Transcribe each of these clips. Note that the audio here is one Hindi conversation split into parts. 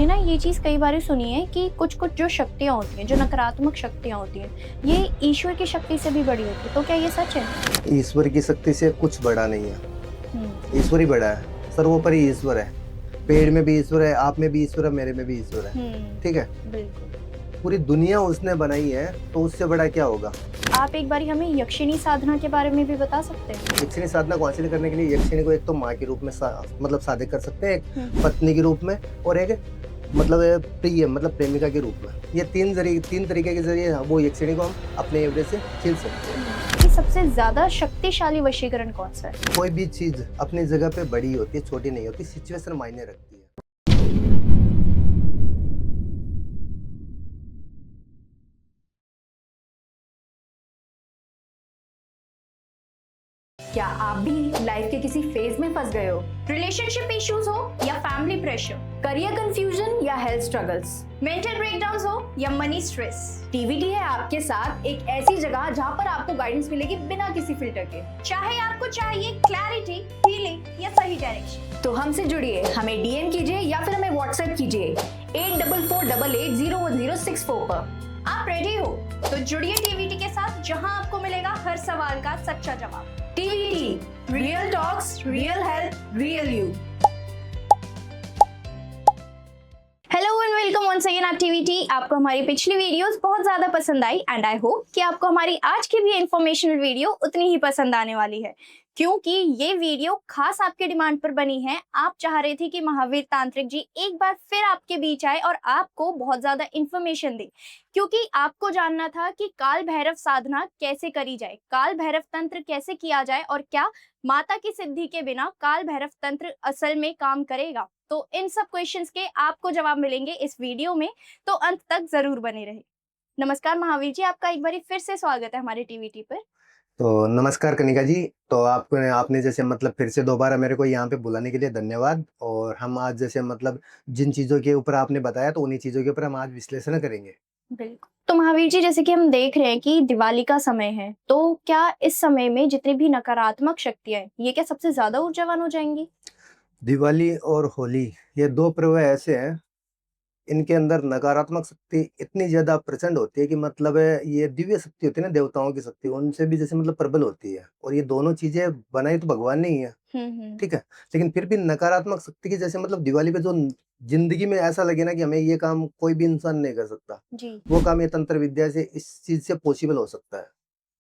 हमने ना ये चीज़ कई बार सुनी है कि कुछ-कुछ जो शक्तियाँ होती हैं, जो नकारात्मक शक्तियाँ होती हैं, ये ईश्वर की शक्ति से भी बड़ी होती है। तो क्या ये सच है? ईश्वर की शक्ति से कुछ बड़ा नहीं है। हुँ, ईश्वर ही बड़ा है, सर्वोपरि ईश्वर है। पेड़ में भी ईश्वर है, आप में भी ईश्वर है, मेरे में भी ईश्वर है। हुँ, ठीक है? बिल्कुल। पूरी दुनिया उसने बनाई है, तो उससे बड़ा क्या होगा? आप एक बारी हमें यक्षिणी साधना के बारे में भी बता सकते हैं? यक्षिणी साधना को हासिल करने के लिए यक्षिणी को एक तो माँ के रूप में मतलब साधक कर सकते हैं, एक हुँ, पत्नी के रूप में और एक मतलब प्रिय मतलब प्रेमिका के रूप में। ये तीन तरीके के ज़रिए वो यक्षिणी को हम अपने एवरेज से खींच सकते हैं। हुँ। कि सबसे ज़्यादा शक्तिशाली वशीकरण कौन-सा है? कोई भी चीज़ अपनी जगह पे बड़ी होती है, छोटी नहीं होती, सिचुएशन मायने रखती है। क्या आप भी लाइफ के किसी फेज में फंस गए हो? रिलेशनशिप इश्यूज हो या फैमिली प्रेशर, करियर कंफ्यूजन या हेल्थ स्ट्रगल्स? मेंटल ब्रेकडाउन्स हो या मनी स्ट्रेस, टीवीटी है आपके साथ एक ऐसी जगह जहां पर आपको गाइडेंस मिलेगी बिना किसी फिल्टर के। चाहे आपको चाहिए क्लैरिटी, हीलिंग या सही डायरेक्शन। तो हमसे जुड़िए, हमें डीएम कीजिए या फिर हमें व्हाट्सएप कीजिए 8448801064 पर। आप रेडी हो? तो जुड़िए टीवीटी के साथ, जहां आपको मिलेगा हर सवाल का सच्चा जवाब। TVT, real talks, real health, real you. Hello and welcome once अगेन एट टीवीटी। आपको हमारी पिछली वीडियोस बहुत ज्यादा पसंद आई एंड आई होप कि आपको हमारी आज की भी इंफॉर्मेशनल वीडियो उतनी ही पसंद आने वाली है, क्योंकि ये वीडियो खास आपके डिमांड पर बनी है। आप चाह रहे थे कि महावीर तांत्रिक जी एक बार फिर आपके बीच आए और आपको बहुत ज्यादा इंफॉर्मेशन दे, क्योंकि आपको जानना था कि काल भैरव साधना कैसे करी जाए, काल भैरव तंत्र कैसे किया जाए और क्या माता की सिद्धि के बिना काल भैरव तंत्र असल में काम करेगा। तो इन सब क्वेश्चंस के आपको जवाब मिलेंगे इस वीडियो में, तो अंत तक जरूर बने रहे। नमस्कार महावीर जी, आपका एक बार फिर से स्वागत है हमारे टीवीटी पर। तो नमस्कार कनिका जी। तो आपने जैसे मतलब फिर से दोबारा मेरे को यहाँ पे बुलाने के लिए धन्यवाद। और हम आज जैसे मतलब जिन चीज़ों के ऊपर आपने बताया तो उन्हीं चीज़ों के ऊपर हम आज विश्लेषण करेंगे। बिल्कुल। तो महावीर जी, जैसे कि हम देख रहे हैं कि दिवाली का समय है, तो क्या इस समय में जितनी भी नकारात्मक शक्तियां हैं, ये क्या सबसे ज्यादा ऊर्जावान हो जाएंगी? दिवाली और होली ये 2 पर्व ऐसे हैं, इनके अंदर नकारात्मक शक्ति इतनी ज़्यादा प्रचंड होती है कि मतलब ये दिव्य शक्ति होती है ना, देवताओं की शक्ति, उनसे भी जैसे मतलब प्रबल होती है। और ये दोनों चीज़ें बनाई तो भगवान ने ही है। हम्म। ठीक है? लेकिन फिर भी नकारात्मक शक्ति की जैसे मतलब दिवाली पे जो ज़िंदगी में ऐसा लगे ना कि हमें ये काम कोई भी इंसान नहीं कर सकता, जी। वो काम ये तंत्र विद्या से इस चीज़ से पॉसिबल हो सकता है।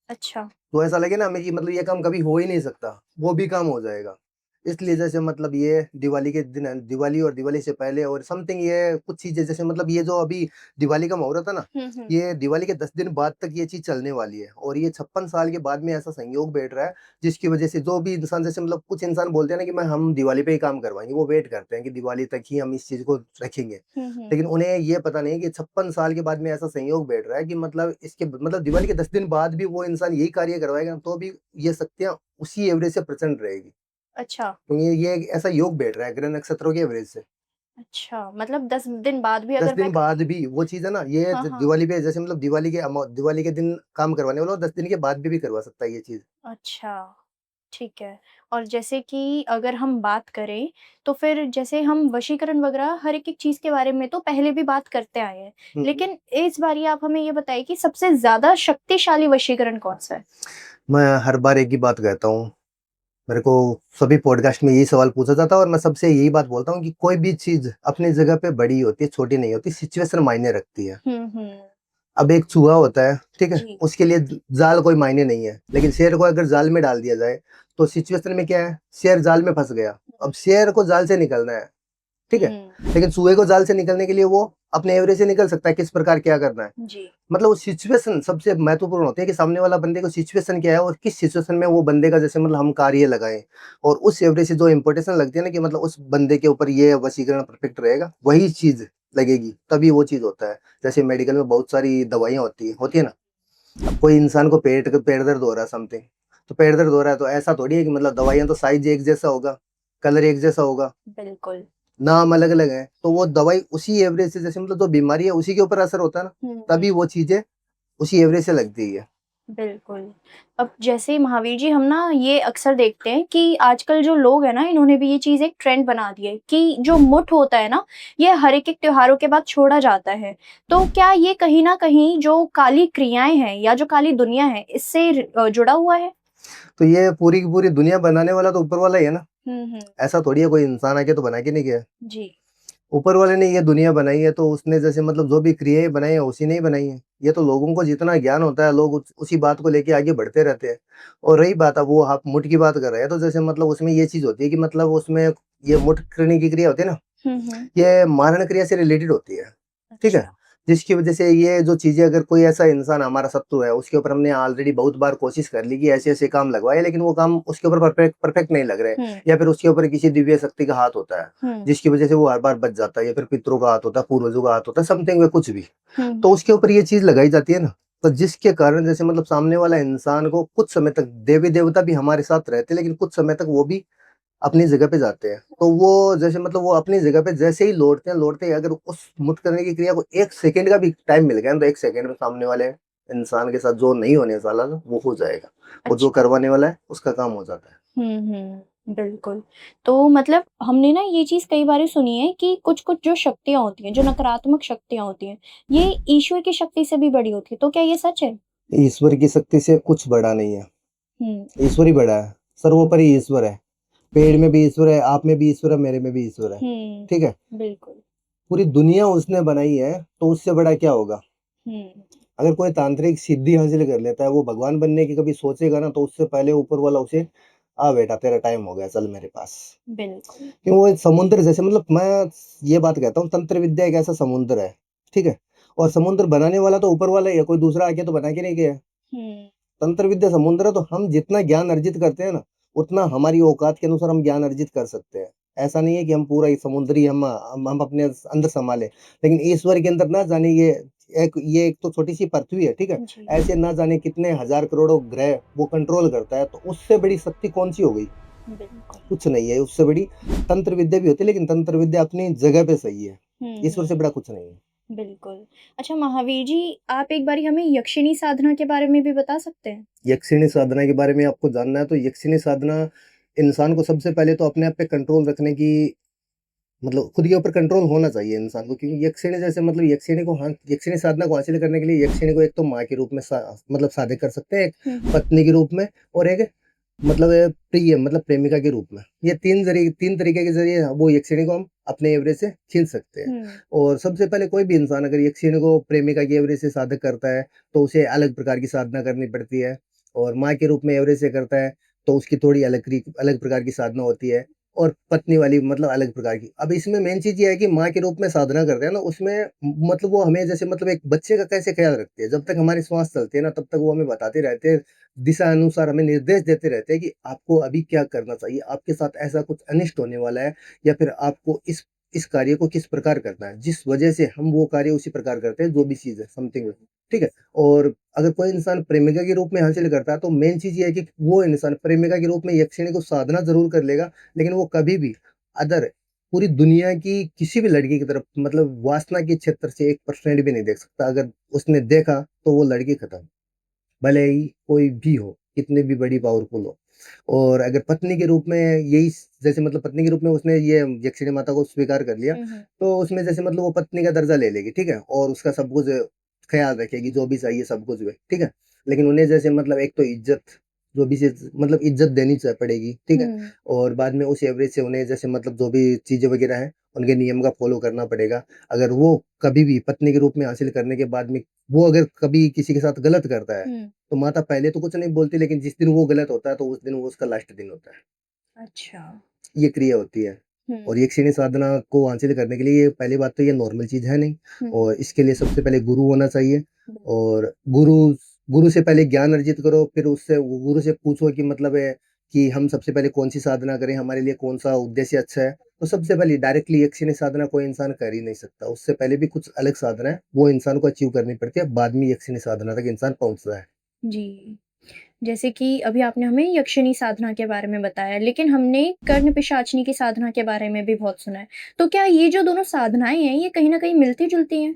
अच्छा। तो ऐसा लगे ना हमें कि मतलब ये काम कभी हो ही नहीं सकता, वो भी काम हो जाएगा। इसलिए जैसे मतलब ये दिवाली के दिन दिवाली और दिवाली से पहले और समथिंग ये कुछ चीज़ें जैसे मतलब ये जो अभी दिवाली का मुहूर्त है ना, हम्म। ये दिवाली के 10 दिन बाद तक ये चीज़ चलने वाली है। और ये 56 साल के बाद में ऐसा संयोग बैठ रहा है, जिसकी वजह से जो भी इंसान जैसे मतलब कुछ इंसान बोलते हैं ना कि मैं हम दिवाली पे ही काम करवाएँगे, वो वेट करते हैं कि दिवाली तक ही हम इस चीज़ को रखेंगे। हम्म। लेकिन उन्हें ये पता नहीं है कि 56 साल के बाद में ऐसा संयोग बैठ रहा है कि मतलब इसके मतलब दिवाली के 10 दिन बाद भी वो इंसान यही कार्य करवाएगा, तो भी ये शक्तियाँ उसी एवरेज से प्रचंड रहेगी। अच्छा। क्योंकि ये एक ऐसा योग बैठ रहा है ग्रह नक्षत्रों के एवरेज से। अच्छा, मतलब 10 दिन बाद भी 10 अगर मैं दिन बाद भी वो चीज़ है ना, ये हाँ हाँ। दिवाली पे जैसे मतलब दिवाली के दिन काम करवाने वाला, वो 10 दिन के बाद भी करवा सकता है ये चीज़। अच्छा, ठीक है। और जैसे कि अगर हम बात करें, तो फिर जैसे हम वशीकरण वगैरह हर एक-एक चीज़ के बारे में तो पहले भी बात करते आए हैं। हुँ, हुँ। लेकिन इस बारी आप हमें ये बताइए कि सबसे ज़्यादा शक्तिशाली वशीकरण कौन-सा है? मैं हर बार एक ही बात कहता हूँ, मेरे को सभी पॉडकास्ट में यही सवाल पूछा जाता है और मैं सबसे यही बात बोलता हूँ कि कोई भी चीज़ अपनी जगह पे बड़ी होती है, छोटी नहीं होती, सिचुएशन मायने रखती है। हुँ। अब एक चूहा होता है, ठीक है? जी। उसके लिए जाल कोई मायने नहीं है, लेकिन शेर को अगर जाल में डाल दिया जाए, तो सिचुएशन में क्या है? शेर जाल में फँस गया, अब शेर को जाल से निकलना है, ठीक है? हुँ, लेकिन चूहे को जाल से निकलने के लिए वो अपने एवरेज से निकल सकता है, किस प्रकार क्या करना है। जी। मतलब वो सिचुएशन सबसे महत्वपूर्ण होती है कि सामने वाला बंदे को सिचुएशन क्या है और किस सिचुएशन में वो बंदे का जैसे मतलब हम कार्य लगाएँ। और उस एवरेज से जो इम्पोर्टेशन लगती है ना कि मतलब उस बंदे के ऊपर ये वशीकरण परफेक्ट रहेगा, वही चीज़ लगेगी, तभी वो चीज़ होता है। जैसे मेडिकल में बहुत सारी दवाइयाँ होती है ना? अब कोई इंसान को पेट दर्द हो रहा है समथिंग, तो पेट दर्द हो रहा है तो ऐसा थोड़ी है कि मतलब दवाइयाँ तो साइज़ एक जैसा होगा, कलर एक जैसा होगा, बिल्कुल। नाम अलग-अलग हैं, तो वो दवाई उसी एवरेज से जैसे मतलब जो बीमारी है उसी के ऊपर असर होता है ना, हुँ, तभी वो चीज़ें उसी एवरेज से लगती है। बिल्कुल। अब जैसे महावीर जी हम ना ये अक्सर देखते हैं कि आजकल जो लोग हैं ना इन्होंने भी ये चीज़ एक ट्रेंड बना दी है कि जो मुठ होता है ना ये हर एक त्योहारों के बाद छोड़ा जाता है। तो क्या ये कहीं न कहीं जो काली क्रियाएँ हैं या जो काली दुनिया है इससे जुड़ा हुआ है? तो ये पूरी की पूरी दुनिया बनाने वाला तो ऊपर वाला ही है ना। हुँ। ऐसा थोड़ी है कोई इंसान आके तो बना के नहीं गया। जी। ऊपर वाले ने ये दुनिया बनाई है तो उसने जैसे मतलब जो भी क्रियाएँ बनाई है उसी ने ही बनाई है। ये तो लोगों को जितना ज्ञान होता है लोग उसी बात को लेके आगे बढ़ते रहते हैं। और रही बात अब वो आप मुठ की बात कर रहे हैं तो जैसे मतलब उसमें ये चीज़ होती है कि मतलब उसमें ये मुठ करने की क्रिया होती है ना, हुँ। ये मारण क्रिया से रिलेटेड होती है। ठीक है? अच्छा। जिसकी वजह से ये जो चीज़ें अगर कोई ऐसा इंसान हमारा शत्रु है, उसके ऊपर हमने ऑलरेडी बहुत बार कोशिश कर ली कि ऐसे-ऐसे काम लगवाए, लेकिन वो काम उसके ऊपर परफेक्ट परफेक्ट नहीं लग रहे हुँ। या फिर उसके ऊपर किसी दिव्य शक्ति का हाथ होता है, हुँ। जिसकी वजह से वो हर बार बच जाता है या फिर पितरों का हाथ होता है, पूर्वजों का हाथ होता है, समथिंग वे कुछ भी। हुँ। तो उसके ऊपर ये चीज़ लगाई जाती है ना, तो जिसके कारण जैसे मतलब सामने वाला इंसान को कुछ समय तक देवी-देवता भी हमारे साथ रहते हैं, लेकिन कुछ समय तक वो भी अपनी जगह पे जाते हैं। तो वो जैसे मतलब वो अपनी जगह पे जैसे ही लौटते ही अगर उस मुक्त करने की क्रिया को 1 सेकंड का भी टाइम मिल गया ना, तो 1 सेकंड में सामने वाले इंसान के साथ जो नहीं होने वाला ना, वो हो जाएगा। और जो अच्छा। करवाने वाला है, उसका काम हो जाता है। बिल्कुल। तो मतलब हमने ना ये चीज़ कई बारी सुनी है कि कुछ-कुछ जो शक्तियाँ होती हैं, जो नकारात्मक शक्तियाँ होती हैं, ये ईश्वर की शक्ति से भी बड़ी होती है। तो क्या ये सच है? ईश्वर की शक्ति से कुछ बड़ा नहीं है। हुँ। ईश्वर ही बड़ा है। सर्वोपरि ईश्वर है। पेड़ में भी ईश्वर है, आप में भी ईश्वर है, मेरे में भी ईश्वर है। हुँ। ठीक है? बिल्कुल। पूरी दुनिया उसने बनाई है, तो उससे बड़ा क्या होगा? हुँ। अगर कोई तांत्रिक सिद्धि हासिल कर लेता है, वो भगवान बनने की कभी सोचेगा ना, तो उससे पहले ऊपर वाला उसे, "आ बेटा तेरा टाइम हो गया, चल मेरे पास।" बिल्कुल। क्यों वो एक समुद्र जैसे मतलब मैं ये बात कहता हूँ तंत्र विद्या एक ऐसा समुद्र है, ठीक है? और समुद्र बनाने वाला तो ऊपर वाला ही है, कोई दूसरा आके तो बना के नहीं गया है। हुँ। तंत्र विद्या समुद्र है तो हम जितना ज्ञान अर्जित करते हैं ना, उतना हमारी औकात के अनुसार हम ज्ञान अर्जित कर सकते हैं। ऐसा नहीं है कि हम पूरा ये समुद्री हम अपने अंदर सँभाले, लेकिन ईश्वर के अंदर ना जाने ये एक तो छोटी-सी पृथ्वी है, ठीक है? जी। ऐसे ना जाने कितने हज़ार करोड़ों ग्रह वो कंट्रोल करता है, तो उससे बड़ी शक्ति कौन-सी हो गई? बिल्कुल। कुछ नहीं है, उससे बड़ी तंत्र विद्या भी होती है, लेकिन तंत्र विद्या अपनी जगह पे सही है। ईश्वर से हुँ। बड़ा कुछ नहीं है। बिल्कुल। अच्छा महावीर जी, आप एक बारी हमें यक्षिणी साधना के बारे में भी बता सकते हैं? यक्षिणी साधना के बारे में आपको जानना है तो यक्षिणी साधना इंसान को सबसे पहले तो अपने आप पे कंट्रोल रखने की मतलब खुद के ऊपर कंट्रोल होना चाहिए इंसान को, क्योंकि यक्षिणी जैसे मतलब यक्षिणी साधना को हासिल करने के लिए यक्षिणी को एक तो माँ के रूप में मतलब साधक कर सकते हैं, एक हुँ, हुँ। पत्नी के रूप में और एक मतलब प्रिय मतलब प्रेमिका के रूप में। ये 3 तरीके के ज़रिए वो यक्षिणी को हम अपने एवरेज से खींच सकते हैं। हुँ। और सबसे पहले कोई भी इंसान अगर यक्षिणी को प्रेमिका की एवरेज से साधक करता है, तो उसे अलग प्रकार की साधना करनी पड़ती है और माँ के रूप में एवरेज से करता है, तो उसकी थोड़ी अलग प्रकार की साधना होती है और पत्नी वाली मतलब अलग प्रकार की। अब इसमें मेन चीज़ ये है कि माँ के रूप में साधना करते हैं ना, उसमें मतलब वो हमें जैसे मतलब एक बच्चे का कैसे ख़्याल रखती है, जब तक हमारी श्वास चलती है ना, तब तक वो हमें बताते रहते हैं दिशा अनुसार हमें निर्देश देते रहते हैं कि आपको अभी क्या करना चाहिए, आपके साथ ऐसा कुछ अनिष्ट होने वाला है या फिर आपको इस कार्य को किस प्रकार करना है, जिस वजह से हम वो कार्य उसी प्रकार करते हैं, जो भी चीज़ है समथिंग ठीक है? और अगर कोई इंसान प्रेमिका के रूप में हासिल करता है, तो मेन चीज़ ये है कि वो इंसान प्रेमिका के रूप में यक्षिणी को साधना ज़रूर कर लेगा, लेकिन वो कभी भी अदर पूरी दुनिया की किसी भी लड़की की तरफ मतलब वासना के क्षेत्र से 1% भी नहीं देख सकता। अगर उसने देखा, तो वो लड़की खत्म। भले ही कोई भी हो, कितनी भी बड़ी पावरफुल हो। और अगर पत्नी के रूप में यही जैसे मतलब पत्नी के रूप में उसने ये यक्षिणी माता को स्वीकार कर लिया, हुँ, हुँ। तो उसमें जैसे मतलब वो पत्नी का दर्जा ले लेगी, ठीक है? और उसका सब कुछ ख़्याल रखेगी, जो भी चाहिए सब कुछ वे, ठीक है? लेकिन उन्हें जैसे मतलब एक तो इज़्ज़त, जो भी चीज़ मतलब इज़्ज़त देनी पड़ेगी, ठीक है? हुँ। और बाद में उस एवरेज से उन्हें जैसे मतलब जो भी चीज़ें वग़ैरह हैं, उनके नियम का फ़ॉलो करना पड़ेगा। अगर वो कभी भी पत्नी के रूप में हासिल करने के बाद में वो अगर कभी किसी के साथ गलत करता है, हुँ। तो माता पहले तो कुछ नहीं बोलती, लेकिन जिस दिन वो गलत होता है, तो उस दिन वो उसका लास्ट दिन होता है। अच्छा। ये क्रिया होती है। हुँ। और यक्षिणी साधना को हासिल करने के लिए पहली बात तो ये नॉर्मल चीज़ है नहीं हुँ। और इसके लिए सबसे पहले गुरु होना चाहिए बिल्कुल। और गुरु से पहले ज्ञान अर्जित करो, फिर उससे गुरु से पूछो कि मतलब है कि हम सबसे पहले कौन-सी साधना करें, हमारे लिए कौन-सा उद्देश्य अच्छा है। तो सबसे पहले डायरेक्टली यक्षिणी साधना कोई इंसान कर ही नहीं सकता, उससे पहले भी कुछ अलग साधना है, वो इंसान को अचीव करनी पड़ती है, बाद में यक्षिणी साधना तक इंसान पहुँचता है। जी। जैसे कि अभी आपने हमें यक्षिणी साधना के बारे में बताया, लेकिन हमने कर्ण पिशाचिनी की साधना के बारे में भी बहुत सुना है। तो क्या ये जो दोनों साधनाएँ हैं, ये कहीं न कहीं मिलती-जुलती हैं?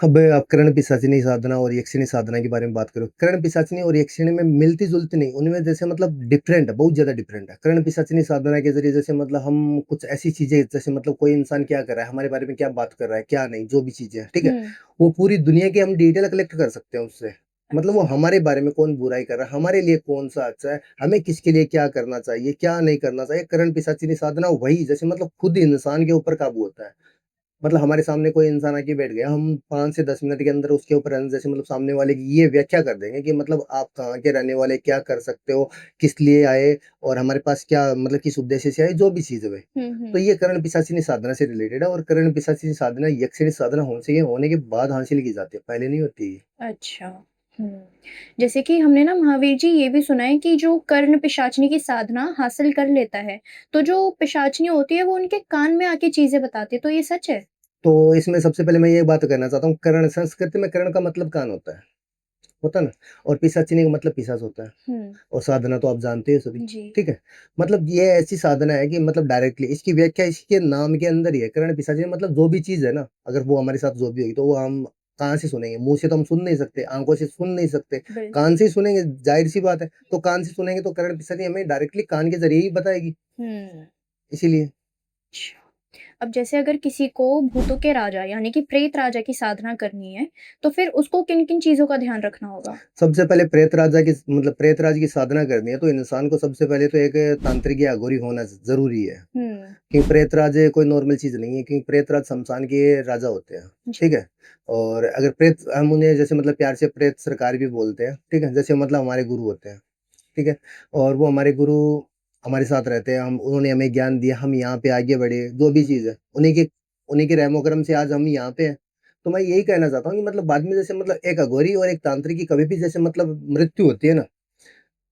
अब आप करण पिशाचिनी साधना और यक्षिणी साधना के बारे में बात करो। करण पिशाचिनी और यक्षिणी में मिलती-जुलती नहीं, उनमें जैसे मतलब डिफरेंट है, बहुत ज़्यादा डिफरेंट है। करण पिशाचिनी साधना के ज़रिए जैसे मतलब हम कुछ ऐसी चीज़ें जैसे मतलब कोई इंसान क्या कर रहा है, हमारे बारे में क्या बात कर रहा है, क्या नहीं, जो भी चीज़ें हैं, ठीक है? हम्म। वो पूरी दुनिया की हम डिटेल कलेक्ट कर सकते हैं उससे। मतलब वो हमारे बारे में कौन बुराई कर रहा है, हमारे लिए कौन-सा अच्छा है, हमें किसके लिए क्या करना चाहिए, क्या नहीं करना चाहिए। करण पिशाचिनी साधना वही जैसे मतलब खुद इंसान के ऊपर काबू होता है। मतलब हमारे सामने कोई इंसान आके बैठ गया, हम 5 से 10 मिनट के अंदर उसके ऊपर जैसे मतलब सामने वाले की ये व्याख्या कर देंगे कि मतलब आप कहाँ के रहने वाले, क्या कर सकते हो, किस लिए आए और हमारे पास क्या मतलब किस उद्देश्य से आए, जो भी चीज़ है वह। तो ये करण पिशाचिनी साधना से रिलेटेड है और करण पिशाचिनी साधना यक्षिणी साधना होने के बाद हासिल की जाती है, पहले नहीं होती है। अच्छा। हम्म। जैसे कि हमने ना महावीर जी ये भी सुना है कि जो कर्ण पिशाचनी की साधना हासिल कर लेता है, तो जो पिशाचनी होती है वो उनके कान में आके चीजें बताती है, तो ये सच है? तो इसमें सबसे पहले मैं ये बात कहना चाहता हूँ, करण संस्कृत में करण का मतलब कान होता है ना? और पिशाचिनी का मतलब पिशाच होता है। हम्म। और साधना तो आप जानते हो सभी, जी। ठीक है? मतलब ये ऐसी साधना है कि मतलब डायरेक्टली इसकी व्याख्या इसके नाम के अंदर ही है। कर्ण पिशाचिनी मतलब जो भी चीज़ है ना, अगर वो हमारे साथ जो भी होगी तो वो हम कहाँ से सुनेंगे? मुँह से तो हम सुन नहीं सकते, आँखों से सुन नहीं सकते, बिल्कुल। कान से ही सुनेंगे, ज़ाहिर-सी बात है। तो कान से सुनेंगे तो कर्ण पिशाचिनी हमें डायरेक्टली कान के ज़रिए ही बताएगी, हम्म। इसीलिए। अच्छा। अब जैसे अगर किसी को भूतों के राजा यानी कि प्रेत राजा की साधना करनी है, तो फिर उसको किन-किन चीज़ों का ध्यान रखना होगा? सबसे पहले प्रेत राज की साधना करनी है तो इंसान को सबसे पहले तो एक तांत्रिक या अघोरी होना ज़रूरी है। हुँ। क्योंकि प्रेतराज कोई नॉर्मल चीज़ नहीं है क्योंकि प्रेतराज शमशान के राजा होते हैं, जी। ठीक है? और अगर प्रेत हम उन्हें जैसे मतलब प्यार से प्रेत सरकार भी बोलते हैं, ठीक है? जैसे मतलब हमारे गुरु होते हैं, ठीक है? और वो हमारे गुरु हमारे साथ रहते हैं, हम उन्होंने हमें ज्ञान दिया, हम यहाँ पे आगे बढ़े, जो भी चीज़ है, उन्हीं के रहमो-करम से आज हम यहाँ पे हैं। तो मैं यही कहना चाहता हूँ कि मतलब बाद में जैसे मतलब एक अघोरी और एक तांत्रिक की कभी भी जैसे मतलब मृत्यु होती है ना,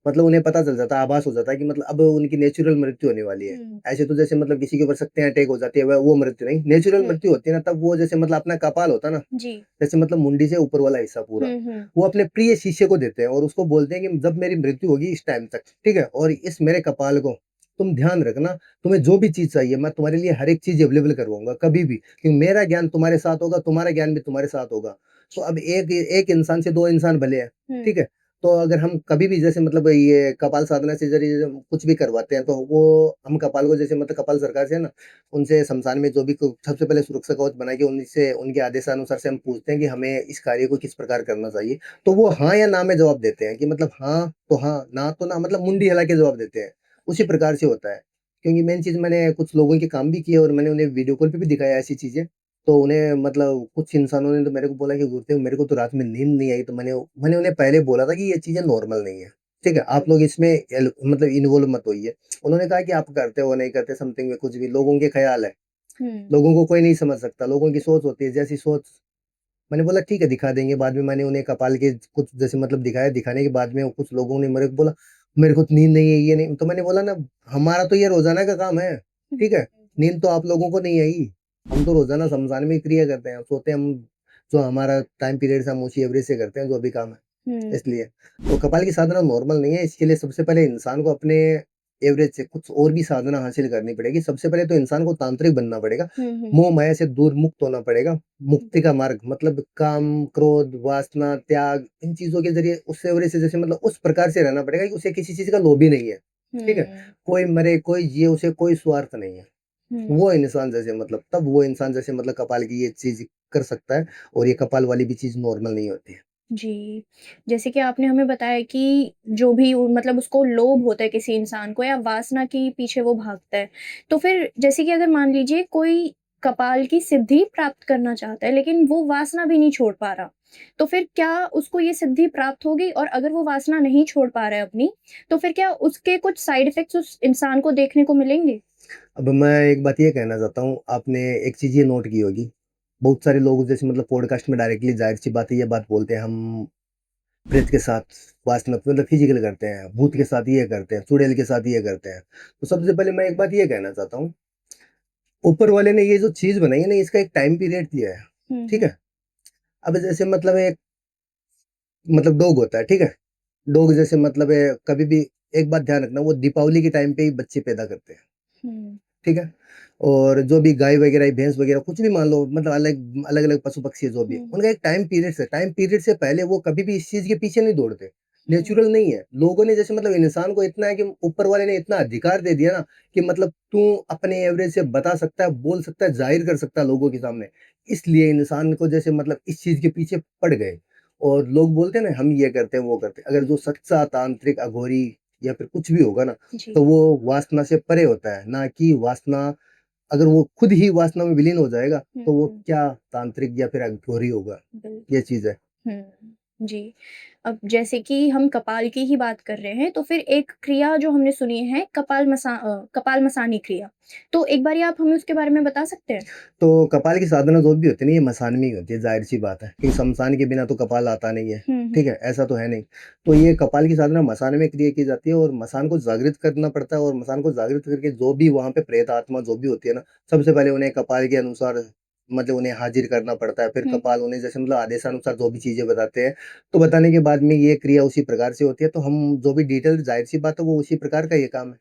मतलब उन्हें पता चल जाता है, आभास हो जाता है कि मतलब अब उनकी नेचुरल मृत्यु होने वाली है। हुँ। ऐसे तो जैसे मतलब किसी के ऊपर शक्तियाँ अटैक हो जाती है, वो मृत्यु नहीं, नेचुरल हुँ। मृत्यु होती है ना, तब वो जैसे मतलब अपना कपाल होता है ना, जी। जैसे मतलब मुंडी से ऊपर वाला हिस्सा पूरा, हुँ, हुँ। वो अपने प्रिय शिष्य को देते हैं और उसको बोलते हैं कि जब मेरी मृत्यु होगी इस टाइम तक, ठीक है? और इस मेरे कपाल को तुम ध्यान रखना, तुम्हें जो भी चीज़ चाहिए मैं तुम्हारे लिए हर एक चीज़ अवेलेबल करवाऊँगा कभी भी, क्योंकि मेरा ज्ञान तुम्हारे साथ होगा, तुम्हारा ज्ञान भी तुम्हारे साथ होगा। तो अब एक एक इंसान से 2 इंसान भले हैं, हुँ। ठीक है? तो अगर हम कभी भी जैसे मतलब ये कपाल साधना से ज़रिए जब कुछ भी करवाते हैं, तो वो हम कपाल को जैसे मतलब कपाल सरकार से है ना, उनसे शमशान में जो भी सबसे पहले सुरक्षा कवच बना के उनसे उनके आदेशानुसार से हम पूछते हैं कि हमें इस कार्य को किस प्रकार करना चाहिए। तो वो हाँ या ना में जवाब देते हैं कि मतलब हाँ, तो हाँ, ना तो ना मतलब मुंडी हिला के जवाब देते हैं। उसी प्रकार से होता है। क्योंकि मेन चीज़ मैंने कुछ लोगों के काम भी किए और मैंने उन्हें वीडियो कॉल पे भी दिखाया ऐसी चीज़ें। तो उन्हें मतलब कुछ इंसानों ने तो मेरे को बोला कि गुरुदेव मेरे को तो रात में नींद नहीं आई, तो मैंने उन्हें पहले बोला था कि ये चीज़ें नॉर्मल नहीं है। ठीक है? आप लोग इसमें मतलब इन्वॉल्व मत होइए। उन्होंने कहा कि आप करते हो, नहीं करते समथिंग में कुछ भी, लोगों के ख़्याल है। हुँ। लोगों को कोई नहीं समझ सकता, लोगों की सोच होती है, जैसी सोच मैंने बोला ठीक है दिखा देंगे, बाद में मैंने उन्हें कपाल के कुछ जैसे मतलब दिखाया, दिखाने के बाद में कुछ लोगों ने मेरे को बोला, मेरे को तो नींद नहीं है, ये नहीं तो मैंने बोला ना हमारा तो ये रोज़ाना का काम है, हुँ। ठीक है? नींद तो आप लोगों को नहीं आएगी, हम तो रोज़ाना शमशान में ही क्रिया करते हैं, सोते हैं हम जो हमारा टाइम पीरियड से हम उसी एवरेज से करते हैं जो भी काम है, हुँ। इसलिए। तो कपाल की साधना नॉर्मल नहीं है, इसके लिए सबसे पहले इंसान को अपने एवरेज से कुछ और भी साधना हासिल करनी पड़ेगी। सबसे पहले तो इंसान को तांत्रिक बनना पड़ेगा, हुँ, हुँ। मोह माया से दूर मुक्त होना पड़ेगा। मुक्ति का मार्ग मतलब काम, क्रोध, वासना, त्याग इन चीज़ों के ज़रिए उस एवरेज से जैसे मतलब उस प्रकार से रहना पड़ेगा कि उसे किसी चीज़ का लोभ ही नहीं है, ठीक है? हुँ। कोई मरे, कोई जिए, उसे कोई स्वार्थ नहीं है। हुँ। वो इंसान जैसे मतलब तब वो इंसान जैसे मतलब कपाल की ये चीज़ कर सकता है और ये कपाल वाली भी चीज़ नॉर्मल नहीं होती है। जी। जैसे कि आपने हमें बताया कि जो भी मतलब उसको लोभ होता है किसी इंसान को या वासना के पीछे वो भागता है। तो फिर जैसे कि अगर मान लीजिए कोई कपाल की सिद्धि प्राप्त करना चाहता है, लेकिन वो वासना भी नहीं छोड़ पा रहा, तो फिर क्या उसको ये सिद्धि प्राप्त होगी? और अगर वो वासना नहीं छोड़ पा रहा है अपनी, तो फिर क्या उसके कुछ साइड इफ़ेक्ट्स उस इंसान को देखने को मिलेंगे? अब मैं एक बात ये कहना चाहता हूँ, आपने एक चीज़ ये नोट की होगी, बहुत सारे लोग जैसे मतलब पॉडकास्ट में डायरेक्टली ज़ाहिर-सी बात है ये बात बोलते हैं, हम प्रेत के साथ वासना मतलब फिज़िकल करते हैं, भूत के साथ ये करते हैं, चुड़ैल के साथ ये करते हैं। तो सबसे पहले मैं एक बात ये कहना चाहता हूँ, ऊपर वाले ने ये जो चीज़ बनाई है ना, इसका एक टाइम पीरियड दिया है, हुँ, ठीक हुँ। है? अब जैसे मतलब एक मतलब डॉग होता है, ठीक है? डॉग जैसे मतलब कभी भी एक बात ध्यान रखना, वो दीपावली के टाइम पे ही बच्चे पैदा करते हैं, हुँ। ठीक है? और जो भी गाय वगैरह भैंस वगैरह कुछ भी मान लो, मतलब अलग अलग अलग पशु पक्षी जो भी है, हम्म। उनका एक टाइम पीरियड से पहले वो कभी भी इस चीज के पीछे नहीं दौड़ते। नेचुरल हम्म। नहीं है। लोगों ने जैसे मतलब इंसान को इतना है कि ऊपर वाले ने इतना अधिकार दे दिया ना कि मतलब तू अपने एवरेज से बता सकता है, बोल सकता है, जाहिर कर सकता है लोगों के सामने। इसलिए इंसान को जैसे मतलब इस चीज के पीछे पड़ गए। और लोग बोलते हैं ना हम ये करते हैं वो करते हैं। अगर जो सच्चा तांत्रिक अघोरी या फिर कुछ भी होगा ना, जी। तो वो वासना से परे होता है, ना कि वासना। अगर वो खुद ही वासना में विलीन हो जाएगा तो वो हम्म। क्या तांत्रिक या फिर अघोरी होगा। बिल्कुल। ये चीज है। जी। अब जैसे कि हम कपाल की ही बात कर रहे हैं, तो फिर एक क्रिया जो हमने सुनी है कपाल मसानी क्रिया। तो एक बारी आप हमें उसके बारे में बता सकते हैं? तो कपाल की साधना जो भी होती है ना, ये मसान में ही होती है, जाहिर सी बात है कि शमशान के बिना तो कपाल आता नहीं है। हुँ, ठीक हुँ। है, ऐसा तो है नहीं। तो ये कपाल की साधना मसान में क्रिया की जाती है और मसान को जागृत करना पड़ता है। और मसान को जागृत करके जो भी वहां पे प्रेत आत्मा जो भी होती है ना, सबसे पहले उन्हें कपाल के अनुसार मतलब उन्हें हाजिर करना पड़ता है। फिर हुँ, कपाल उन्हें जैसे मतलब आदेशानुसार जो भी चीजें बताते हैं, तो बताने के बाद में ये क्रिया उसी प्रकार से होती है। तो हम जो भी डिटेल, जाहिर सी बात है, वो उसी प्रकार का ये काम है।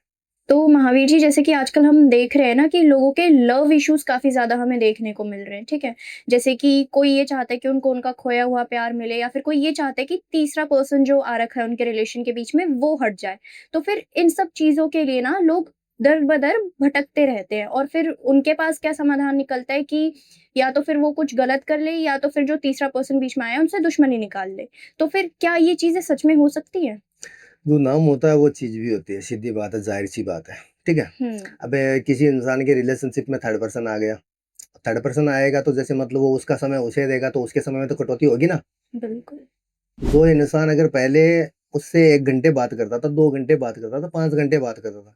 तो महावीर जी, जैसे कि आजकल हम देख रहे हैं ना कि लोगों के लव इश्यूज़ काफ़ी ज़्यादा हमें देखने को मिल रहे हैं, ठीक है? जैसे कि कोई ये चाहता है कि उनको उनका खोया हुआ प्यार मिले, या फिर कोई ये चाहता है कि तीसरा पर्सन जो आ रखा है उनके रिलेशन के बीच में वो हट जाए। तो फिर इन सब चीज़ों के लिए ना लोग दर-बदर भटकते रहते हैं, और फिर उनके पास क्या समाधान निकलता है कि या तो फिर वो कुछ गलत कर ले, या तो फिर जो तीसरा पर्सन बीच में आया है उनसे दुश्मनी निकाल ले। तो फिर क्या ये चीज़ें सच में हो सकती हैं? जो नाम होता है वो चीज़ भी होती है, सीधी बात है, ज़ाहिर-सी बात है, ठीक है? हुँ। अबे किसी इंसान के रिलेशनशिप में थर्ड पर्सन आ गया, थर्ड पर्सन आएगा तो जैसे मतलब वो उसका समय उसे देगा, तो उसके समय में तो कटौती होगी ना। बिल्कुल। जो इंसान अगर पहले उससे 1 घंटे बात करता था, 2 घंटे बात करता था, 5 घंटे बात करता था,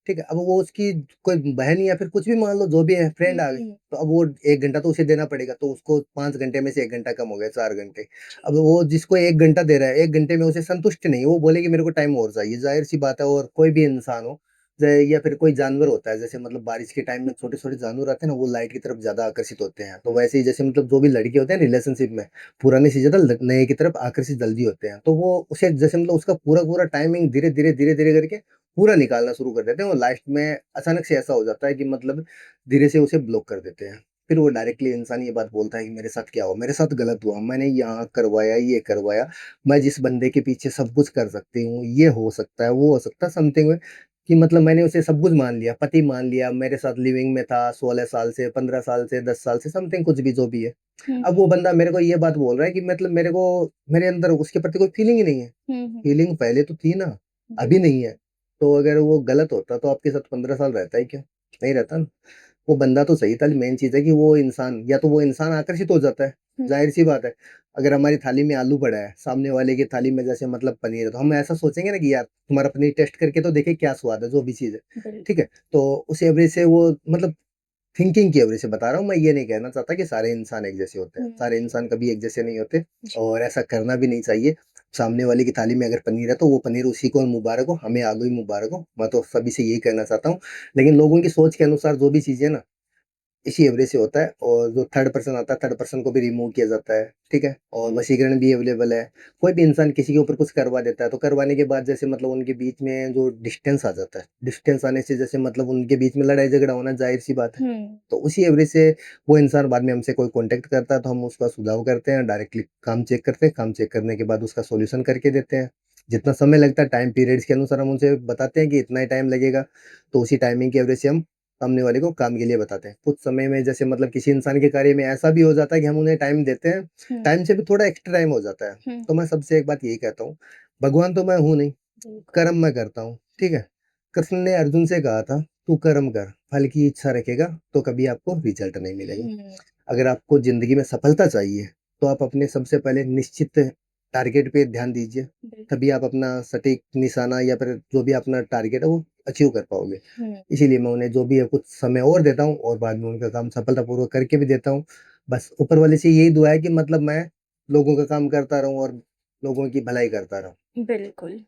ठीक है? अब वो उसकी कोई बहन या फिर कुछ भी मान लो जो भी है, हुँ, फ्रेंड आ गई, हुँ। तो अब वो 1 घंटा तो उसे देना पड़ेगा, तो उसको 5 घंटे में से 1 घंटा कम हो गया, 4 घंटे। अब वो जिसको 1 घंटा दे रहा है, 1 घंटे में उसे संतुष्ट नहीं है, वो बोले कि मेरे को टाइम और चाहिए, ज़ाहिर-सी बात है। और कोई भी इंसान हो, या फिर कोई जानवर होता है, जैसे मतलब बारिश के टाइम में छोटे-छोटे जानवर आते हैं ना, वो लाइट की तरफ ज़्यादा आकर्षित होते हैं। तो वैसे ही जैसे मतलब जो भी लड़के होते हैं रिलेशनशिप में, पुराने से ज़्यादा नए की तरफ आकर्षित जल्दी होते हैं। तो वो उसे जैसे मतलब उसका पूरा-पूरा टाइमिंग धीरे-धीरे करके पूरा निकालना शुरू कर देते हैं, और लास्ट में अचानक से ऐसा हो जाता है कि मतलब धीरे से उसे ब्लॉक कर देते हैं। फिर वो डायरेक्टली इंसान ये बात बोलता है कि मेरे साथ क्या हुआ? मेरे साथ गलत हुआ, मैंने यहाँ करवाया, ये करवाया, मैं जिस बंदे के पीछे सब कुछ कर सकती हूँ, ये हो सकता है, वो हो सकता है, समथिंग में कि मतलब मैंने उसे सब कुछ मान लिया, पति मान लिया, मेरे साथ लिविंग में था 16 साल से, 15 साल से, 10 साल से, समथिंग कुछ भी जो भी है। हुँ, अब वो बंदा मेरे को ये बात बोल रहा है कि मतलब मेरे अंदर उसके प्रति कोई फीलिंग ही नहीं है। हुँ, हुँ। फीलिंग पहले तो थी ना, अभी बिल्कुल। नहीं है। तो अगर वो गलत होता तो आपके साथ 15 साल रहता ही क्या? नहीं रहता ना। वो बंदा तो सही था, मेन चीज़ है कि वो इंसान, या तो वो इंसान आकर्षित हो जाता है, हुँ, ज़ाहिर-सी बात है। अगर हमारी थाली में आलू पड़ा है, सामने वाले की थाली में जैसे मतलब पनीर है, तो हम ऐसा सोचेंगे ना कि यार तुम्हारा पनीर टेस्ट करके तो देखें क्या स्वाद है, जो भी चीज़ है, बिल्कुल। ठीक है? तो उस एवरेज से वो मतलब थिंकिंग की एवरेज से बता रहा हूँ, मैं ये नहीं कहना चाहता कि सारे इंसान एक जैसे होते हैं। हुँ, सारे इंसान कभी एक जैसे नहीं होते, जी। और ऐसा करना भी नहीं चाहिए। सामने वाले की थाली में अगर पनीर है तो वो पनीर उसी को मुबारक हो, हमें आलू ही मुबारक हो। मैं तो सभी से यही कहना चाहता हूँ। लेकिन लोगों की सोच के अनुसार जो भी चीज़ें ना, इसी एवरेज से होता है। और जो थर्ड पर्सन आता है, थर्ड पर्सन को भी रिमूव किया जाता है, ठीक है? और वशीकरण भी अवेलेबल है। कोई भी इंसान किसी के ऊपर कुछ करवा देता है, तो करवाने के बाद जैसे मतलब उनके बीच में जो डिस्टेंस आ जाता है, डिस्टेंस आने से जैसे मतलब उनके बीच में लड़ाई-झगड़ा होना ज़ाहिर-सी बात है। हुँ, तो उसी एवरेज से वो इंसान बाद में हमसे कोई कॉन्टैक्ट करता है, तो हम उसका सुझाव करते हैं, डायरेक्टली काम चेक करते हैं, काम चेक करने के बाद उसका सॉल्यूशन करके देते हैं। जितना समय लगता है टाइम पीरियड्स के अनुसार हम उनसे बताते हैं कि इतना ही टाइम लगेगा, तो उसी टाइमिंग की एवरेज से हम सामने वाले को काम के लिए बताते हैं। कुछ समय में जैसे मतलब किसी इंसान के कार्य में ऐसा भी हो जाता है कि हम उन्हें टाइम देते हैं, हुँ, टाइम से भी थोड़ा एक्स्ट्रा टाइम हो जाता है। हुँ, तो मैं सबसे एक बात यही कहता हूँ, भगवान तो मैं हूँ नहीं, बिल्कुल। कर्म मैं करता हूँ, ठीक है? कृष्ण ने अर्जुन से कहा था, "तू कर्म कर, फल की इच्छा रखेगा तो कभी आपको रिज़ल्ट नहीं मिलेगा।" हुँ, अगर आपको ज़िंदगी में सफलता चाहिए, तो आप अपने सबसे पहले निश्चित टारगेट पे ध्यान दीजिए, बिल्कुल। तभी आप अपना सटीक निशाना या फिर जो भी अपना टारगेट है, वो अचीव कर पाओगे। हुँ, इसीलिए मैं उन्हें जो भी है कुछ समय और देता हूँ, और बाद में उनका काम सफलतापूर्वक करके भी देता हूँ। बस ऊपर वाले से यही दुआ है कि मतलब मैं लोगों का काम करता रहूँ और लोगों की भलाई करता रहूँ। बिल्कुल।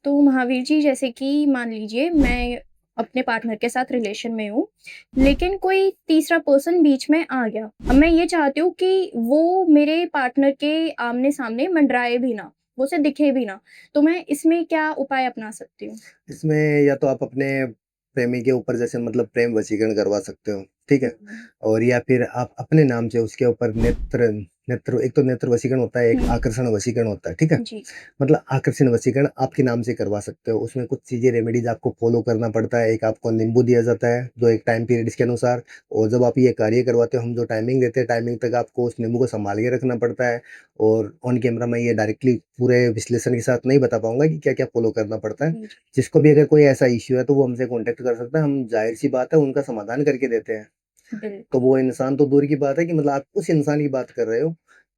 तो महावीर जी, जैसे कि मान लीजिए मैं अपने पार्टनर के साथ रिलेशन में हूँ, लेकिन कोई तीसरा पर्सन बीच में आ गया। अब मैं ये चाहती हूँ कि वो मेरे पार्टनर के आमने-सामने मंडराए भी ना, वो उसे दिखे भी ना। तो मैं इसमें क्या उपाय अपना सकती हूँ? इसमें या तो आप अपने प्रेमी के ऊपर जैसे मतलब प्रेम वशीकरण करवा सकते हो, ठीक है? और या फिर आप अपने नाम से उसके ऊपर नेत्र नेत्र एक तो नेत्र वशीकरण होता है, एक हम्म। आकर्षण वशीकरण होता है, ठीक है? जी। मतलब आकर्षण वशीकरण आपके नाम से करवा सकते हो। उसमें कुछ चीज़ें रेमेडीज़ आपको फ़ॉलो करना पड़ता है। एक आपको नींबू दिया जाता है, जो एक टाइम पीरियड इसके अनुसार, और जब आप ये कार्य करवाते हो, हम जो टाइमिंग देते हैं, टाइमिंग तक आपको उस नींबू को सँभाल के रखना पड़ता है। और ऑन कैमरा मैं ये डायरेक्टली पूरे विश्लेषण के साथ नहीं बता पाऊँगा कि क्या-क्या फ़ॉलो करना पड़ता है। जी। जिसको भी अगर कोई ऐसा इश्यू है, तो वो हमसे कॉन्टैक्ट कर सकता है। हम ज़ाहिर-सी बात है, उनका समाधान करके देते हैं। तो बिल्कुल। वो इंसान तो दूर की बात है कि मतलब आप उस इंसान की बात कर रहे हो,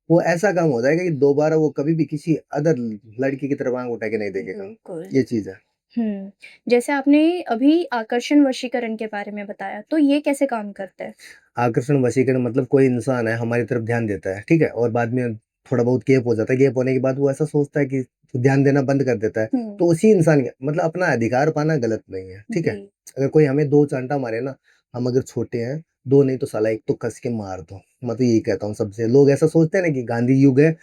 वो ऐसा काम हो जाएगा कि दोबारा वो कभी भी किसी अदर लड़की की तरफ आँख उठा के नहीं देखेगा। बिल्कुल। ये चीज़ है। जैसे आपने अभी आकर्षण वशीकरण के बारे में बताया, तो ये कैसे काम करता है? आकर्षण वशीकरण मतलब कोई इंसान है, हमारी तरफ ध्यान देता है, ठीक है? और बाद में थोड़ा बहुत गैप हो जाता है, गैप होने के बाद वो ऐसा सोचता है कि ध्यान देना बंद कर देता है। हुँ। तो उसी इंसान के मतलब अपना अधिकार पाना गलत नहीं है, ठीक है? जी। अगर कोई हमें 2 चांटा मारे ना, हम अगर छोटे हैं, 2 नहीं तो साला 1 तो कस के मार दो। मैं तो यही कहता हूँ सबसे। लोग ऐसा सोचते हैं ना कि गांधी युग है,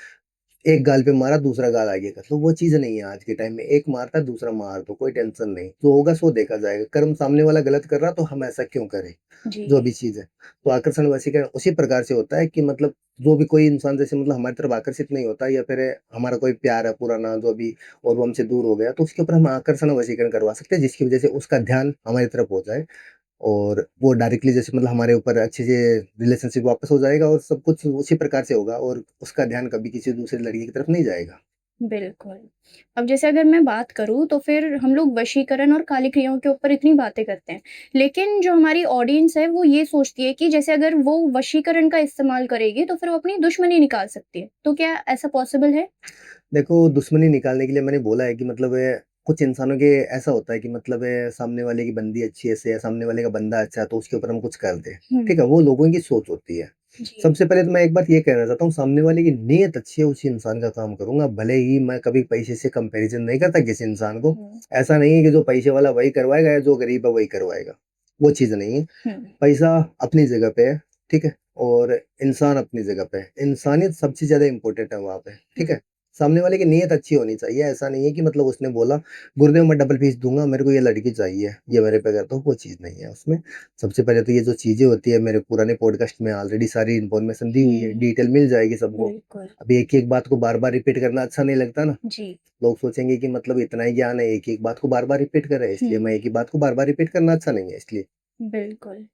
एक गाल पे मारा, दूसरा गाल आगे कर लो, वो चीज़ नहीं है आज के टाइम में। एक मारता है, दूसरा मार दो, कोई टेंशन नहीं। जो होगा सो देखा जाएगा। कर्म सामने वाला गलत कर रहा तो हम ऐसा क्यों करें? जो जी। भी चीज़ है। तो आकर्षण वशीकरण उसी प्रकार से होता है कि मतलब जो भी कोई इंसान जैसे मतलब हमारी तरफ आकर्षित नहीं होता, या फिर हमारा कोई प्यार है पुराना जो भी, और वो हमसे दूर हो गया, तो उसके ऊपर हम आकर्षण वशीकरण करवा सकते हैं, जिसकी वज़ह से उसका ध्यान हमारी तरफ हो जाए, और वो डायरेक्टली जैसे मतलब हमारे ऊपर अच्छे से रिलेशनशिप वापस हो जाएगा, और सब कुछ उसी प्रकार से होगा, और उसका ध्यान कभी किसी दूसरी लड़की की तरफ नहीं जाएगा। बिल्कुल। अब जैसे अगर मैं बात करूँ तो फिर हम लोग वशीकरण और काली क्रियाओं के ऊपर इतनी बातें करते हैं। लेकिन जो हमारी ऑडियंस है वो ये सोचती है कि जैसे अगर वो वशीकरण का इस्तेमाल करेगी तो फिर वो अपनी दुश्मनी निकाल सकती है। तो क्या ऐसा पॉसिबल है? देखो, दुश्मनी निकालने के लिए मैंने बोला है कि मतलब कुछ इंसानों के ऐसा होता है कि मतलब सामने वाले की बंदी अच्छी है से, या सामने वाले का बंदा अच्छा है, तो उसके ऊपर हम कुछ कर दें, हुँ। ठीक है? वो लोगों की सोच होती है। जी। सबसे पहले तो मैं एक बात ये कहना चाहता हूँ, सामने वाले की नीयत अच्छी है, उसी इंसान का काम करूँगा। भले ही मैं कभी पैसे से कंपैरिज़न नहीं करता किसी इंसान को। हुँ। ऐसा नहीं है कि जो पैसे वाला वही करवाएगा, या जो गरीब है वही करवाएगा। वो चीज़ नहीं है। हुँ। पैसा अपनी जगह पे है, ठीक है? और इंसान अपनी जगह पे है। इंसानियत सबसे ज़्यादा इम्पोर्टेंट है वहाँ पे, ठीक हुँ। है? सामने वाले की नीयत अच्छी होनी चाहिए। ऐसा नहीं है कि मतलब उसने बोला, "गुरुदेव मैं डबल फीस दूँगा, मेरे को ये लड़की चाहिए, ये मेरे पे कर दो।" वो चीज़ नहीं है उसमें। सबसे पहले तो ये जो चीज़ें होती है, मेरे पुराने पॉडकास्ट में ऑलरेडी सारी इन्फॉर्मेशन दी हुई है, हुँ। डिटेल मिल जाएगी सबको। बिल्कुल। अब एक-एक बात को बार-बार रिपीट करना अच्छा नहीं लगता ना। जी। लोग सोचेंगे कि मतलब इतना ही ज्ञान है, एक-एक बात को बार-बार रिपीट कर रहे हैं, इसलिए मैं हुँ। एक ही बात को बार-बार रिपीट करना अच्छा नहीं है इसलिए। बिल्कुल।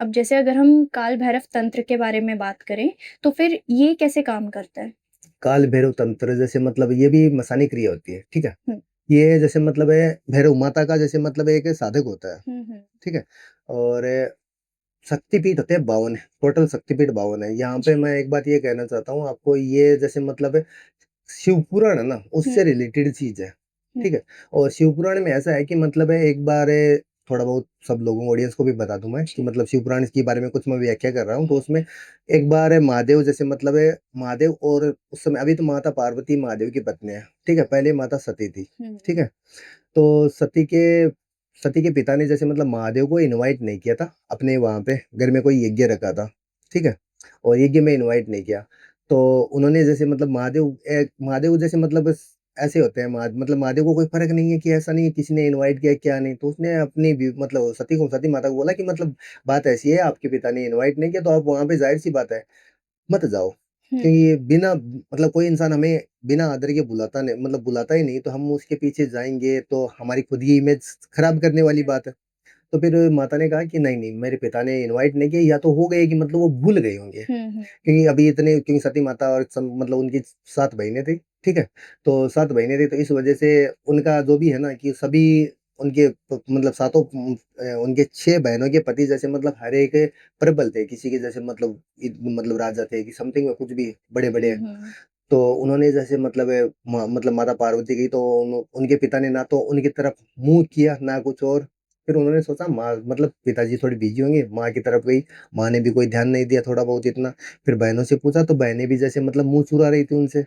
अब जैसे अगर हम काल भैरव तंत्र के बारे में बात करें, तो फिर ये कैसे काम करता है? काल भैरव तंत्र जैसे मतलब ये भी मसानी क्रिया होती है, ठीक है? हुँ। ये जैसे मतलब है भैरव माता का जैसे मतलब एक साधक होता है, हुँ। हुँ। ठीक है? और शक्तिपीठ होते हैं 52, टोटल शक्तिपीठ 52 है। यहाँ पे जी। मैं एक बात ये कहना चाहता हूँ आपको, ये जैसे मतलब शिव पुराण है ना, हुँ। उससे रिलेटेड चीज़ है, हुँ। ठीक है? और शिव पुराण में ऐसा है कि मतलब है एक बार थोड़ा बहुत सब लोगों ऑडियंस को भी बता दूँ मैं कि जी। मतलब शिव पुराण के बारे में कुछ मैं व्याख्या कर रहा हूँ, तो उसमें एक बार महादेव जैसे मतलब महादेव, और उस समय अभी तो माता पार्वती महादेव की पत्नी है, ठीक है? पहले माता सती थी, हुँ। ठीक है? तो सती के पिता ने जैसे मतलब महादेव को इनवाइट नहीं किया था, अपने वहाँ पे घर में कोई यज्ञ रखा था, ठीक है? और यज्ञ में इनवाइट नहीं किया। तो उन्होंने जैसे मतलब महादेव जैसे मतलब ऐसे होते हैं, मतलब महादेव को कोई फ़र्क नहीं है कि ऐसा नहीं है किसी ने इनवाइट किया क्या नहीं, तो उसने अपनी मतलब सती माता को बोला कि मतलब बात ऐसी है, आपके पिता ने इनवाइट नहीं किया, तो आप वहाँ पे ज़ाहिर-सी बात है, मत जाओ। हुँ। क्योंकि बिना मतलब कोई इंसान हमें बिना आदर के बुलाता नहीं, मतलब बुलाता ही नहीं, तो हम उसके पीछे जाएँगे तो हमारी खुद की इमेज खराब करने वाली बात है। तो फिर माता ने कहा कि नहीं, नहीं मेरे पिता ने इनवाइट नहीं किया, या तो हो गए कि मतलब वो भूल गए होंगे। हुँ। हुँ। क्योंकि अभी इतने क्योंकि सती माता और मतलब उनकी 7 बहनें थी, ठीक है? तो 7 बहनें थी, तो इस वजह से उनका जो भी है ना कि सभी उनके मतलब सातों उनके 6 बहनों के पति जैसे मतलब हर एक प्रबल थे। किसी के जैसे मतलब मतलब राजा थे कि समथिंग में कुछ भी बड़े-बड़े। हुँ। हुँ। तो उन्होंने जैसे मतलब मतलब माता पार्वती की, तो उनके पिता ने ना तो उनकी तरफ मुँह किया, ना कुछ और। फिर उन्होंने सोचा माँ मतलब पिताजी थोड़े बिज़ी होंगे, माँ की तरफ गई, माँ ने भी कोई ध्यान नहीं दिया थोड़ा बहुत इतना। फिर बहनों से पूछा, तो बहनें भी जैसे मतलब मुँह चुरा रही थी उनसे।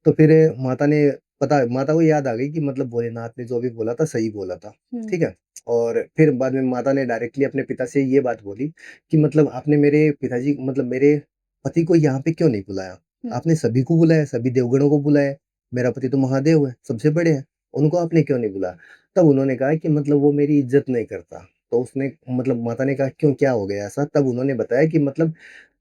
तो फिर माता को याद आ गई कि मतलब भोलेनाथ ने जो भी बोला था सही बोला था, हुँ। ठीक है? और फिर बाद में माता ने डायरेक्टली अपने पिता से ये बात बोली कि मतलब आपने मेरे पिताजी मतलब मेरे पति को यहाँ पे क्यों नहीं बुलाया? हुँ। आपने सभी को बुलाया, सभी देवगणों को बुलाया। मेरा पति तो महादेव है, सबसे बड़े हैं, उनको आपने क्यों नहीं बुलाया? तब उन्होंने कहा कि मतलब वो मेरी इज्जत नहीं करता। तो उसने मतलब माता ने कहा क्यों, क्या हो गया ऐसा? तब उन्होंने बताया कि मतलब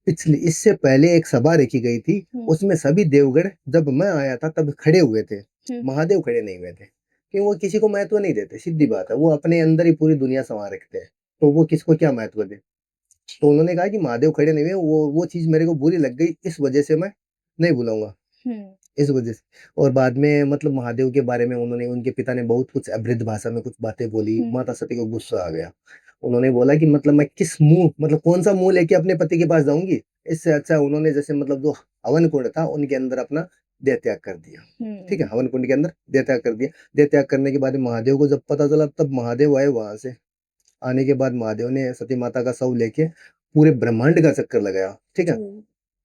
पिछले इससे पहले एक सभा रखी गई थी, उसमें सभी देवगण जब मैं आया था तब खड़े हुए थे, महादेव खड़े नहीं हुए थे। क्यों? वो किसी को महत्व नहीं देते, सीधी बात है। वो अपने अंदर ही पूरी दुनिया सँवार रखते हैं, तो वो किसको क्या महत्व दें? तो उन्होंने कहा कि महादेव खड़े नहीं हुए, वो चीज़ मेरे को बुरी लग गई, इस वजह से मैं नहीं बुलाऊँगा, इस वजह से। और बाद में मतलब महादेव के बारे में उनके पिता ने बहुत कुछ अभद्र भाषा में कुछ बातें बोली, माता सती को गुस्सा आ गया। उन्होंने बोला कि मतलब मैं किस मुँह मतलब कौन-सा मुँह लेके अपने पति के पास जाऊँगी? इससे अच्छा उन्होंने जैसे मतलब जो हवन कुंड था, उनके अंदर अपना देह त्याग कर दिया। ठीक है? हवन कुंड के अंदर देह त्याग कर दिया। देह त्याग करने के बाद महादेव को जब पता चला, तब महादेव आए वहाँ से। आने के बाद महादेव ने सती माता का शव लेके पूरे ब्रह्मांड का चक्कर लगाया, ठीक है?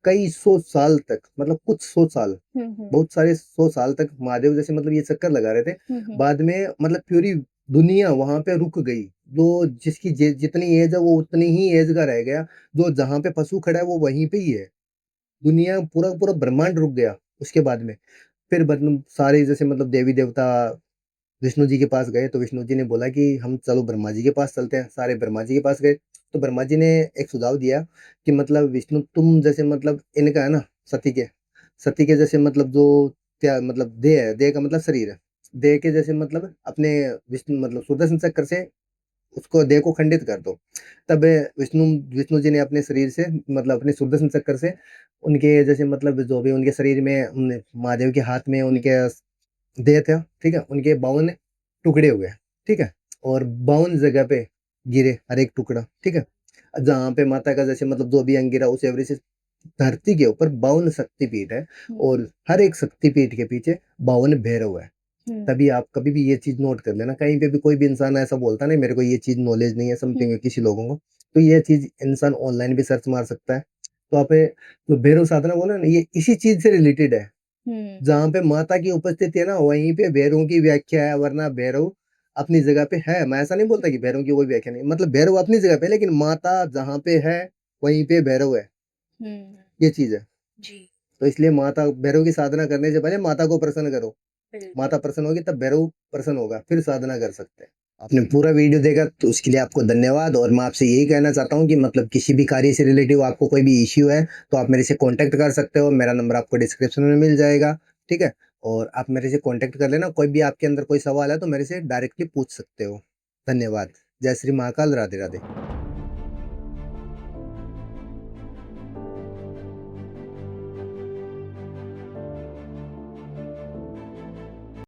कई 100 साल तक, मतलब कुछ 100 साल, बहुत सारे 100 साल तक महादेव जैसे मतलब ये चक्कर लगा रहे थे। बाद में मतलब पूरी दुनिया वहाँ पे रुक गई। जो जिसकी जितनी एज है वो उतनी ही एज का रह गया। जो जहाँ पे पशु खड़ा है वो वहीं पे ही है। दुनिया पूरा ब्रह्मांड रुक गया उसके बाद में। फिर मतलब सारे जैसे मतलब देवी-देवता विष्णु जी के पास गए, तो विष्णु जी ने बोला कि हम चलो ब्रह्मा जी के पास चलते हैं। सारे ब्रह्मा जी के पास गए, तो ब्रह्मा जी ने एक सुझाव दिया कि मतलब विष्णु तुम जैसे मतलब इनका है ना सती के जैसे मतलब जो क्या मतलब देह है, देह का मतलब शरीर है। देह के जैसे मतलब अपने विष्णु मतलब सुदर्शन चक्र से उसको देह को खंडित कर दो। तब विष्णु विष्णु जी ने अपने शरीर से मतलब अपने सुदर्शन चक्र से उनके जैसे मतलब जो भी उनके शरीर में महादेव के हाथ में उनके देह था, ठीक है? उनके 52 टुकड़े हुए, ठीक है? और 52 जगह पे गिरे हर एक टुकड़ा, ठीक है? जहाँ पे माता का जैसे मतलब जो भी अंग गिरा उस एवरेज से धरती के ऊपर 52 शक्तिपीठ है, और हर एक शक्तिपीठ के पीछे 52 भैरव है। तभी आप कभी भी ये चीज़ नोट कर लेना, कहीं पे भी कोई भी इंसान ऐसा बोलता है ना मेरे को ये चीज़ नॉलेज नहीं है, समथिंग है किसी लोगों को, तो ये चीज़ इंसान ऑनलाइन भी सर्च मार सकता है। तो आप जो भैरव साधना बोला ना, ये इसी चीज़ से रिलेटेड है। जहाँ पे माता की उपस्थिति है ना, वहीं पे भैरवों की व्याख्या है, वरना भैरव अपनी जगह पे है। मैं ऐसा नहीं बोलता कि भैरव की कोई व्याख्या नहीं, मतलब भैरव अपनी जगह पे है, लेकिन माता जहाँ पे है वहीं पे भैरव है, ये चीज़ है। जी तो इसलिए माता भैरव की साधना करने से पहले माता को प्रसन्न करो। माता प्रसन्न होगी तब भैरव प्रसन्न होगा, फिर साधना कर सकते हैं। आपने पूरा वीडियो देखा तो उसके लिए आपको धन्यवाद। और मैं आपसे यही कहना चाहता हूँ कि मतलब किसी भी कार्य से रिलेटिव आपको कोई भी इश्यू है तो आप मेरे से कांटेक्ट कर सकते हो। मेरा नंबर आपको डिस्क्रिप्शन में मिल जाएगा, ठीक है? और आप मेरे से कांटेक्ट कर लेना। कोई भी आपके अंदर कोई सवाल है तो मेरे से डायरेक्टली पूछ सकते हो। धन्यवाद। जय श्री महाकाल। राधे राधे।